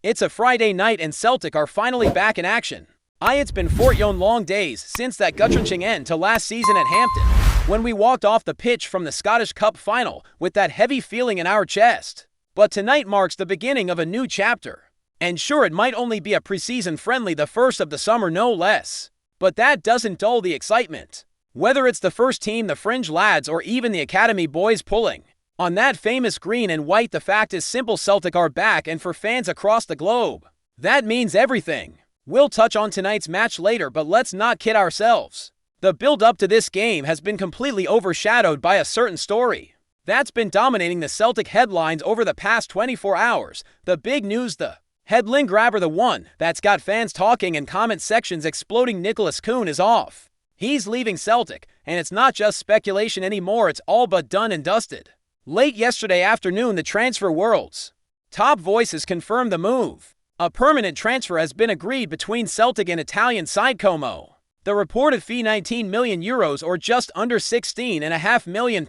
It's a Friday night and Celtic are finally back in action. It's been 14 long days since that gut-wrenching end to last season at Hampton, when we walked off the pitch from the Scottish Cup final with that heavy feeling in our chest. But tonight marks the beginning of a new chapter. And sure, it might only be a preseason friendly, the first of the summer no less. But that doesn't dull the excitement. Whether it's the first team, the fringe lads, or even the academy boys pulling on that famous green and white, the fact is simple: Celtic are back, and for fans across the globe, that means everything. We'll touch on tonight's match later, but let's not kid ourselves. The build-up to this game has been completely overshadowed by a certain story that's been dominating the Celtic headlines over the past 24 hours. The big news, the headline grabber, the one that's got fans talking and comment sections exploding: Nicholas Kuhn is off. He's leaving Celtic, and it's not just speculation anymore, it's all but done and dusted. Late yesterday afternoon, the transfer world's top voices confirmed the move. A permanent transfer has been agreed between Celtic and Italian side Como. The reported fee €19 million, or just under £16.5 million.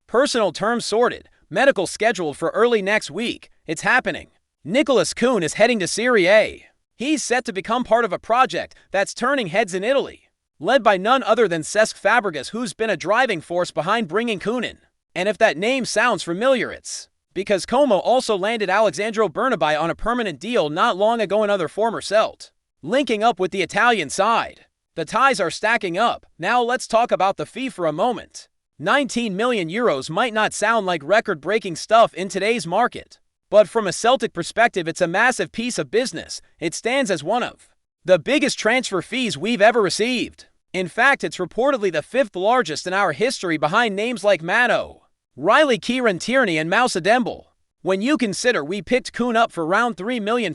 Personal terms sorted, medical scheduled for early next week. It's happening. Nicholas Kuhn is heading to Serie A. He's set to become part of a project that's turning heads in Italy, led by none other than Cesc Fabregas, who's been a driving force behind bringing Kuhn in. And if that name sounds familiar, it's because Como also landed Alexandro Bernabei on a permanent deal not long ago, another former Celt linking up with the Italian side. The ties are stacking up. Now let's talk about the fee for a moment. €19 million might not sound like record-breaking stuff in today's market, but from a Celtic perspective, it's a massive piece of business. It stands as one of the biggest transfer fees we've ever received. In fact, it's reportedly the fifth largest in our history, behind names like Mano, Riley, Kieran Tierney, and Moussa Dembele. When you consider we picked Kuhn up for around £3 million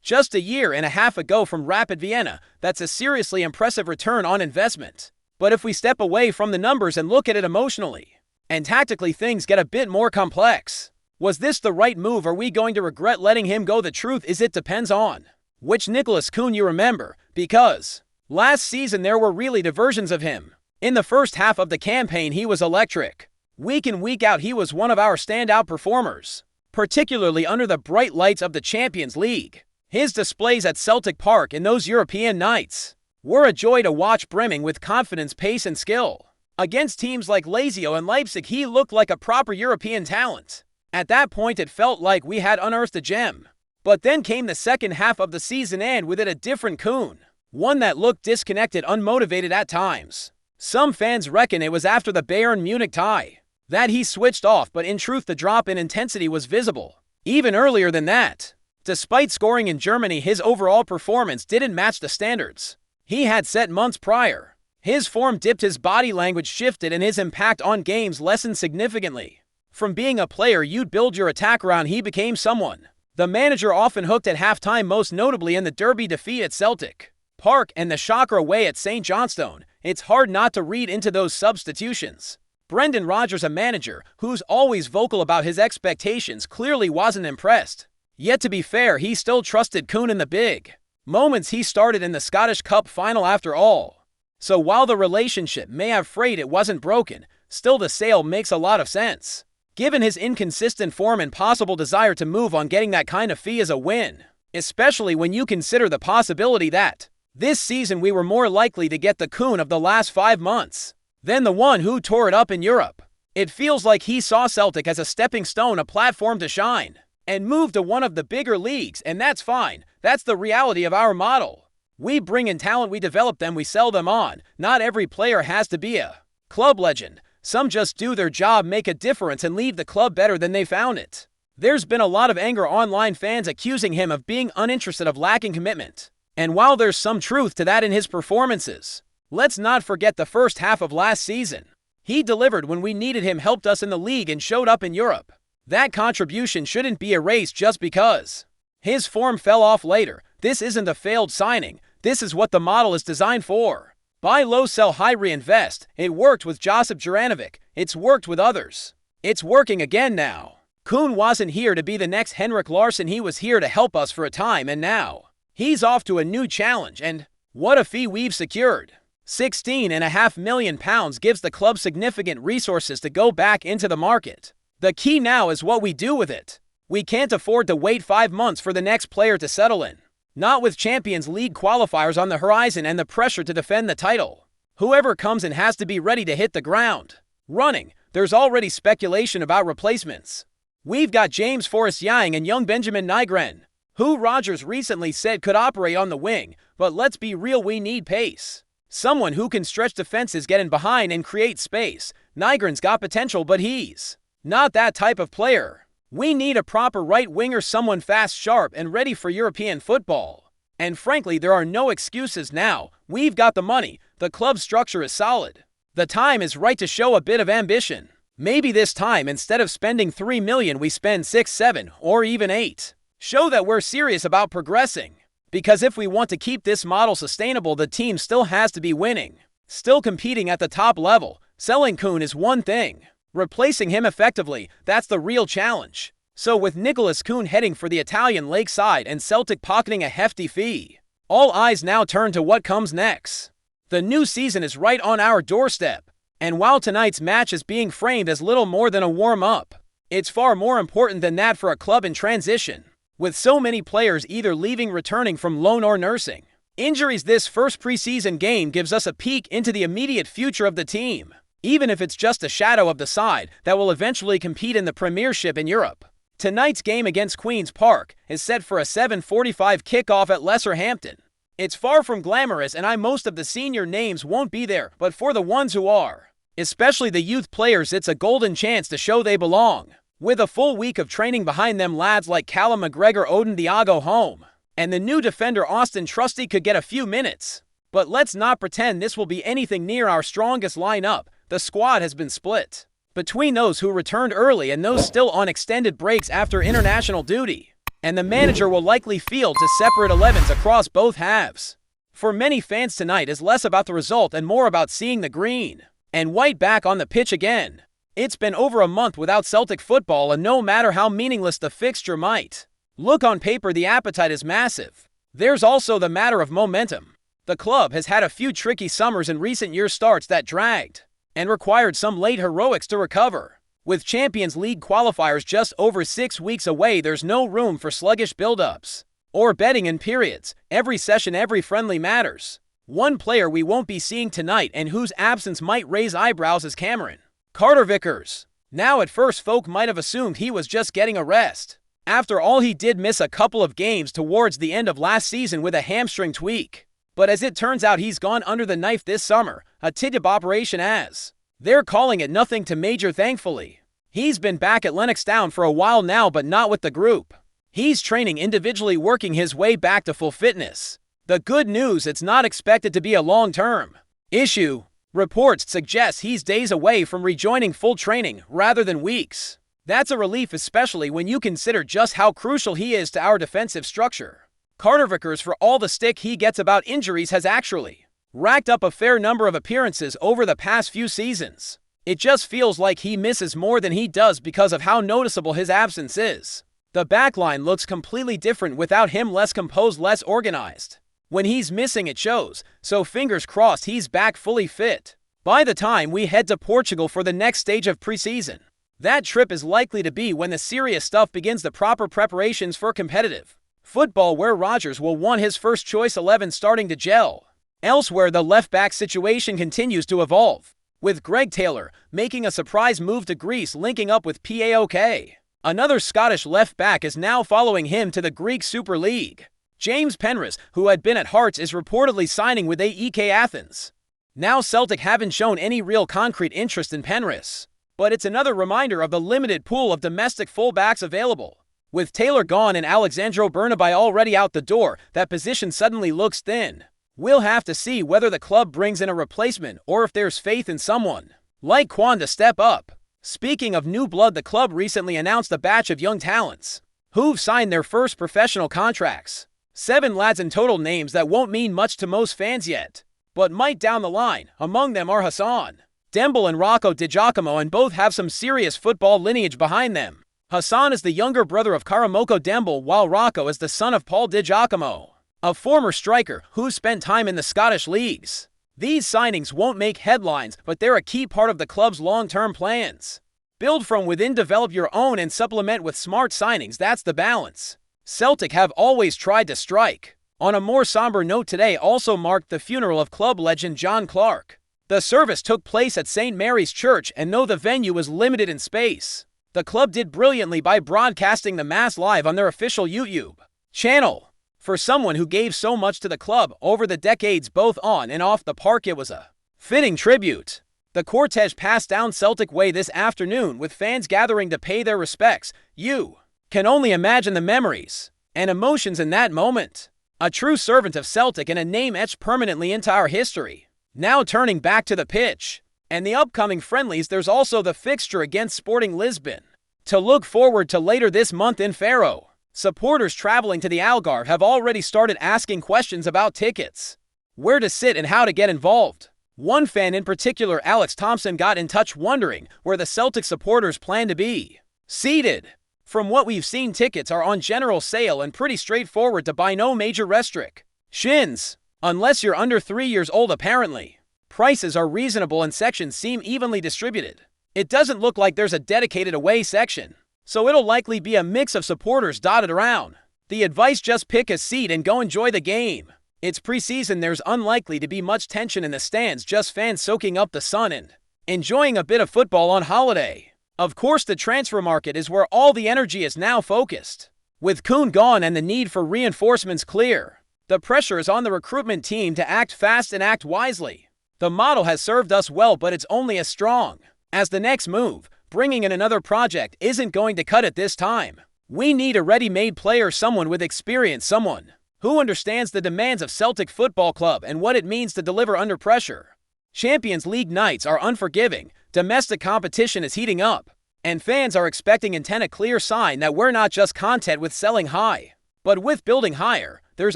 just a year and a half ago from Rapid Vienna, that's a seriously impressive return on investment. But if we step away from the numbers and look at it emotionally and tactically, things get a bit more complex. Was this the right move? Are we going to regret letting him go? The truth is, it depends on which Nicholas Kuhn you remember, because last season there were really diversions of him. In the first half of the campaign, he was electric. Week in, week out, he was one of our standout performers, particularly under the bright lights of the Champions League. His displays at Celtic Park in those European nights were a joy to watch, brimming with confidence, pace, and skill. Against teams like Lazio and Leipzig, he looked like a proper European talent. At that point, it felt like we had unearthed a gem. But then came the second half of the season, and with it a different Kuhn. One that looked disconnected, unmotivated at times. Some fans reckon it was after the Bayern Munich tie that he switched off, but in truth the drop in intensity was visible even earlier than that. Despite scoring in Germany, his overall performance didn't match the standards he had set months prior. His form dipped, his body language shifted, and his impact on games lessened significantly. From being a player you'd build your attack around, he became someone the manager often hooked at halftime, most notably in the derby defeat at Celtic Park and the shocker away at St. Johnstone. It's hard not to read into those substitutions. Brendan Rodgers, a manager who's always vocal about his expectations, clearly wasn't impressed. Yet to be fair, he still trusted Kuhn in the big moments. He started in the Scottish Cup final after all. So while the relationship may have frayed, it wasn't broken. Still, the sale makes a lot of sense. Given his inconsistent form and possible desire to move on, getting that kind of fee is a win. Especially when you consider the possibility that this season we were more likely to get the Kuhn of the last 5 months than the one who tore it up in Europe. It feels like he saw Celtic as a stepping stone, a platform to shine, and move to one of the bigger leagues, and that's fine. That's the reality of our model. We bring in talent, we develop them, we sell them on. Not every player has to be a club legend. Some just do their job, make a difference, and leave the club better than they found it. There's been a lot of anger online, fans accusing him of being uninterested, of lacking commitment. And while there's some truth to that in his performances, let's not forget the first half of last season. He delivered when we needed him, helped us in the league, and showed up in Europe. That contribution shouldn't be erased just because his form fell off later. This isn't a failed signing. This is what the model is designed for. Buy low, sell high, reinvest. It worked with Josip Juranovic. It's worked with others. It's working again now. Kuhn wasn't here to be the next Henrik Larsson. He was here to help us for a time, and now he's off to a new challenge, and what a fee we've secured. £16.5 million gives the club significant resources to go back into the market. The key now is what we do with it. We can't afford to wait 5 months for the next player to settle in. Not with Champions League qualifiers on the horizon and the pressure to defend the title. Whoever comes in has to be ready to hit the ground running. There's already speculation about replacements. We've got James Forrest Yang and young Benjamin Nygren, who Rodgers recently said could operate on the wing, but let's be real, we need pace. Someone who can stretch defenses, get in behind, and create space. Nygren's got potential, but he's not that type of player. We need a proper right winger, someone fast, sharp, and ready for European football. And frankly, there are no excuses now. We've got the money. The club structure is solid. The time is right to show a bit of ambition. Maybe this time, instead of spending $3 million, we spend 6, 7, or even 8. Show that we're serious about progressing. Because if we want to keep this model sustainable, the team still has to be winning. Still competing at the top level. Selling Kuhn is one thing. Replacing him effectively, that's the real challenge. So with Nicholas Kuhn heading for the Italian lakeside and Celtic pocketing a hefty fee, all eyes now turn to what comes next. The new season is right on our doorstep. And while tonight's match is being framed as little more than a warm-up, it's far more important than that for a club in transition. With so many players either leaving, returning from loan, or nursing injuries, this first preseason game gives us a peek into the immediate future of the team, even if it's just a shadow of the side that will eventually compete in the Premiership in Europe. Tonight's game against Queen's Park is set for a 7:45 kickoff at Leicester-Hampton. It's far from glamorous, and most of the senior names won't be there, but for the ones who are, especially the youth players, it's a golden chance to show they belong. With a full week of training behind them, lads like Callum McGregor, Odin Diogo home, and the new defender Austin Trusty could get a few minutes. But let's not pretend this will be anything near our strongest lineup. The squad has been split between those who returned early and those still on extended breaks after international duty. And the manager will likely field to separate 11s across both halves. For many fans, tonight is less about the result and more about seeing the green and white back on the pitch again. It's been over a month without Celtic football, and no matter how meaningless the fixture might look on paper, the appetite is massive. There's also the matter of momentum. The club has had a few tricky summers in recent years, starts that dragged and required some late heroics to recover. With Champions League qualifiers just over 6 weeks away, there's no room for sluggish build-ups or betting in periods. Every session, every friendly matters. One player we won't be seeing tonight and whose absence might raise eyebrows is Cameron Carter-Vickers. Now, at first, folk might have assumed he was just getting a rest. After all, he did miss a couple of games towards the end of last season with a hamstring tweak. But as it turns out, he's gone under the knife this summer, a TIDIP operation as they're calling it, nothing too major, thankfully. He's been back at Lennox Town for a while now, but not with the group. He's training individually, working his way back to full fitness. The good news, it's not expected to be a long-term issue. Reports suggest he's days away from rejoining full training rather than weeks. That's a relief, especially when you consider just how crucial he is to our defensive structure. Carter-Vickers, for all the stick he gets about injuries, has actually racked up a fair number of appearances over the past few seasons. It just feels like he misses more than he does because of how noticeable his absence is. The backline looks completely different without him, less composed, less organized. When he's missing, it shows, so fingers crossed he's back fully fit by the time we head to Portugal for the next stage of preseason. That trip is likely to be when the serious stuff begins, the proper preparations for competitive football, where Rodgers will want his first choice 11 starting to gel. Elsewhere, the left-back situation continues to evolve, with Greg Taylor making a surprise move to Greece, linking up with PAOK. Another Scottish left-back is now following him to the Greek Super League. James Penrith, who had been at Hearts, is reportedly signing with AEK Athens. Now, Celtic haven't shown any real concrete interest in Penrith, but it's another reminder of the limited pool of domestic fullbacks available. With Taylor gone and Alexandro Bernabei already out the door, that position suddenly looks thin. We'll have to see whether the club brings in a replacement or if there's faith in someone like Kwan to step up. Speaking of new blood, the club recently announced a batch of young talents who've signed their first professional contracts. 7 lads in total, names that won't mean much to most fans yet, but might down the line. Among them are Hassan Dembele and Rocco Di Giacomo, and both have some serious football lineage behind them. Hassan is the younger brother of Karamoko Dembele, while Rocco is the son of Paul Di Giacomo, a former striker who spent time in the Scottish leagues. These signings won't make headlines, but they're a key part of the club's long-term plans. Build from within, develop your own, and supplement with smart signings. That's the balance Celtic have always tried to strike. On a more somber note, today also marked the funeral of club legend John Clark. The service took place at St. Mary's Church, and though the venue was limited in space, the club did brilliantly by broadcasting the Mass live on their official YouTube channel. For someone who gave so much to the club over the decades both on and off the park, it was a fitting tribute. The cortege passed down Celtic Way this afternoon, with fans gathering to pay their respects. You can only imagine the memories and emotions in that moment. A true servant of Celtic and a name etched permanently into our history. Now turning back to the pitch and the upcoming friendlies, there's also the fixture against Sporting Lisbon to look forward to later this month in Faro. Supporters traveling to the Algarve have already started asking questions about tickets, where to sit, and how to get involved. One fan in particular, Alex Thompson, got in touch wondering where the Celtic supporters plan to be seated. From what we've seen, tickets are on general sale and pretty straightforward to buy, no major restrictions. Unless you're under 3 years old, apparently. Prices are reasonable and sections seem evenly distributed. It doesn't look like there's a dedicated away section, so it'll likely be a mix of supporters dotted around. The advice: just pick a seat and go enjoy the game. It's preseason, there's unlikely to be much tension in the stands, just fans soaking up the sun and enjoying a bit of football on holiday. Of course, the transfer market is where all the energy is now focused. With Kuhn gone and the need for reinforcements clear, the pressure is on the recruitment team to act fast and act wisely. The model has served us well, but it's only as strong as the next move. Bringing in another project isn't going to cut it this time. We need a ready-made player, someone with experience, someone who understands the demands of Celtic Football Club and what it means to deliver under pressure. Champions League nights are unforgiving, domestic competition is heating up, and fans are expecting intent, a clear sign that we're not just content with selling high, but with building higher. There's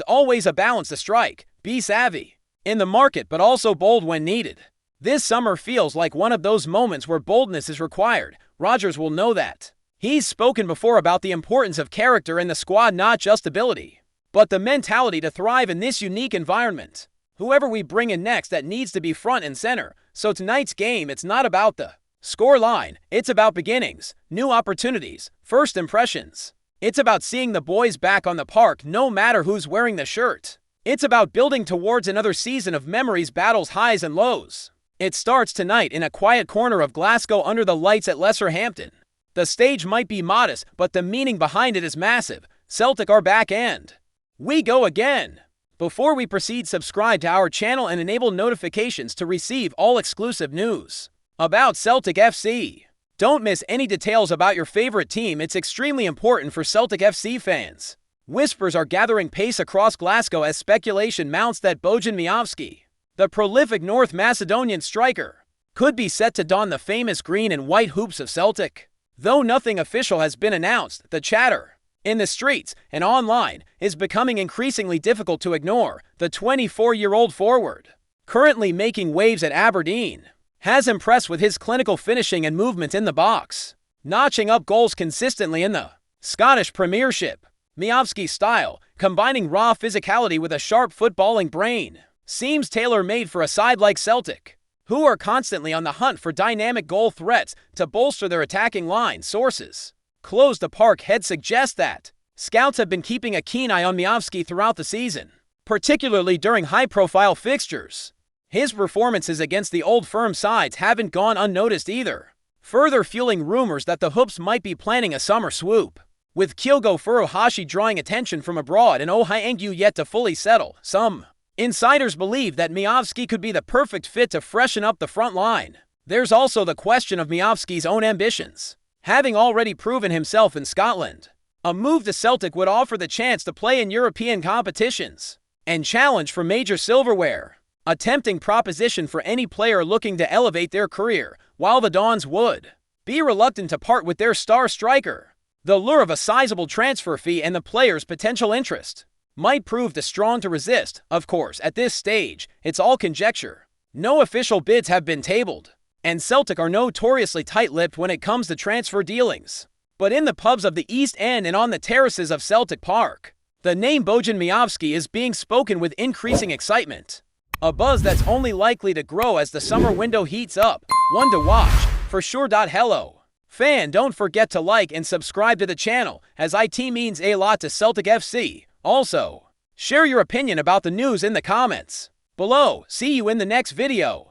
always a balance to strike. Be savvy in the market, but also bold when needed. This summer feels like one of those moments where boldness is required. Rodgers will know that. He's spoken before about the importance of character in the squad, not just ability, but the mentality to thrive in this unique environment. Whoever we bring in next, that needs to be front and center. So tonight's game, it's not about the score line, it's about beginnings, new opportunities, first impressions. It's about seeing the boys back on the park, no matter who's wearing the shirt. It's about building towards another season of memories, battles, highs and lows. It starts tonight in a quiet corner of Glasgow under the lights at Lesser Hampton. The stage might be modest, but the meaning behind it is massive. Celtic are back and we go again. Before we proceed, subscribe to our channel and enable notifications to receive all exclusive news about Celtic FC. Don't miss any details about your favorite team. It's extremely important for Celtic FC fans. Whispers are gathering pace across Glasgow as speculation mounts that BOJAN MIOVSKI, the prolific North Macedonian striker, could be set to don the famous green and white hoops of Celtic. Though nothing official has been announced, the chatter in the streets and online is becoming increasingly difficult to ignore. The 24-year-old forward, currently making waves at Aberdeen, has impressed with his clinical finishing and movement in the box, notching up goals consistently in the Scottish Premiership. MIOVSKI's style, combining raw physicality with a sharp footballing brain, seems tailor-made for a side like Celtic, who are constantly on the hunt for dynamic goal threats to bolster their attacking line. Sources close to Parkhead suggest that scouts have been keeping a keen eye on MIOVSKI throughout the season, particularly during high-profile fixtures. His performances against the old firm sides haven't gone unnoticed either, further fueling rumors that the Hoops might be planning a summer swoop, with Kyogo Furuhashi drawing attention from abroad and Ohaengyu yet to fully settle. Some insiders believe that MIOVSKI could be the perfect fit to freshen up the front line. There's also the question of MIOVSKI's own ambitions. Having already proven himself in Scotland, a move to Celtic would offer the chance to play in European competitions and challenge for major silverware. A tempting proposition for any player looking to elevate their career, while the Dons would be reluctant to part with their star striker. The lure of a sizable transfer fee and the player's potential interest might prove too strong to resist. Of course, at this stage, it's all conjecture. No official bids have been tabled, and Celtic are notoriously tight-lipped when it comes to transfer dealings. But in the pubs of the East End and on the terraces of Celtic Park, the name BOJAN MIOVSKI is being spoken with increasing excitement. A buzz that's only likely to grow as the summer window heats up. One to watch, for sure. Hello, Fan, don't forget to like and subscribe to the channel, as it means a lot to Celtic FC. Also, share your opinion about the news in the comments below. See you in the next video.